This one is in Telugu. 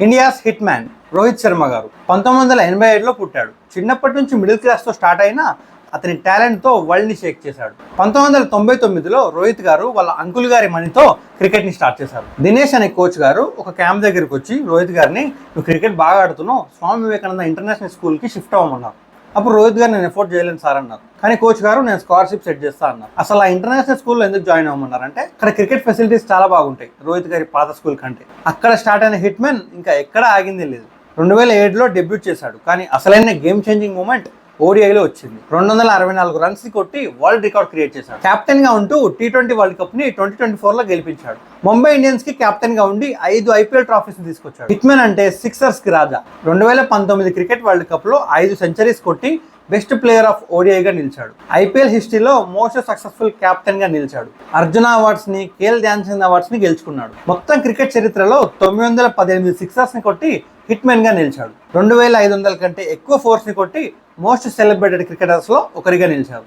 India's hit man Rohit Sharma గారు 1987లో పుట్టాడు. చిన్నప్పటి నుంచి మిడిల్ క్లాస్తో స్టార్ట్ అయినా అతని టాలెంట్తో వరల్డ్ని షేక్ చేశాడు. 1999లో రోహిత్ గారు వాళ్ళ అంకుల్ గారి మనీతో క్రికెట్ని స్టార్ట్ చేశారు. దినేష్ అనే కోచ్ గారు ఒక క్యాంప్ దగ్గరికి వచ్చి రోహిత్ గారిని, నువ్వు క్రికెట్ బాగా ఆడుతున్నావు, స్వామి వివేకానంద ఇంటర్నేషనల్ స్కూల్కి షిఫ్ట్ అవ్వమన్నారు. అప్పుడు రోహిత్ గారు, నేను ఎఫోర్డ్ చేయలేను సార్ అన్నారు. కానీ కోచ్ గారు, నేను స్కాలర్షిప్ సెట్ చేస్తా అన్నారు. అసలు ఆ ఇంటర్నేషనల్ స్కూల్లో ఎందుకు జాయిన్ అవ్వమన్నారంటే అక్కడ క్రికెట్ ఫెసిలిటీస్ చాలా బాగుంటాయి రోహిత్ గారి పాత స్కూల్ కంటే. అక్కడ స్టార్ట్ అయిన హిట్ మ్యాన్ ఇంకా ఎక్కడ ఆగింది లేదు. 2007లో డెబ్యూట్ చేశాడు. కానీ అసలైన గేమ్ చేంజింగ్ మూమెంట్ ఓడిఐలో వచ్చింది. 264 రన్స్ కొట్టి వరల్డ్ రికార్డ్ క్రియేట్ చేశాడు. కెప్టెన్ గా ఉంటూ T20 వరల్డ్ కప్ ని 2024లో గెలిపించాడు. ముంబై ఇండియన్స్ కి కెప్టెన్ గా ఉండి 5 IPL ట్రాఫీస్ తీసుకొచ్చాడు. హిట్ మ్యాన్ అంటే సిక్సర్స్ కి రాజా. 2019 క్రికెట్ వరల్డ్ కప్ లో 5 సెంచరీస్ కొట్టి బెస్ట్ ప్లేయర్ ఆఫ్ ఓడిఐగా నిలిచాడు. IPL హిస్టరీలో మోస్ట్ సక్సెస్ఫుల్ కెప్టెన్ గా నిలిచాడు. అర్జున అవార్డ్స్ ని, ఖేల్ ధ్యాన్ చంద్ అవార్డ్స్ ని గెలుచుకున్నాడు. మొత్తం క్రికెట్ చరిత్రలో 918 సిక్సర్స్ ని కొట్టి హిట్ మ్యాన్ గా నిలిచాడు. 2500 కంటే ఎక్కువ ఫోర్స్ ని కొట్టి మోస్ట్ సెలబ్రేటెడ్ క్రికెటర్స్ లో ఒకరిగా నిలిచాడు.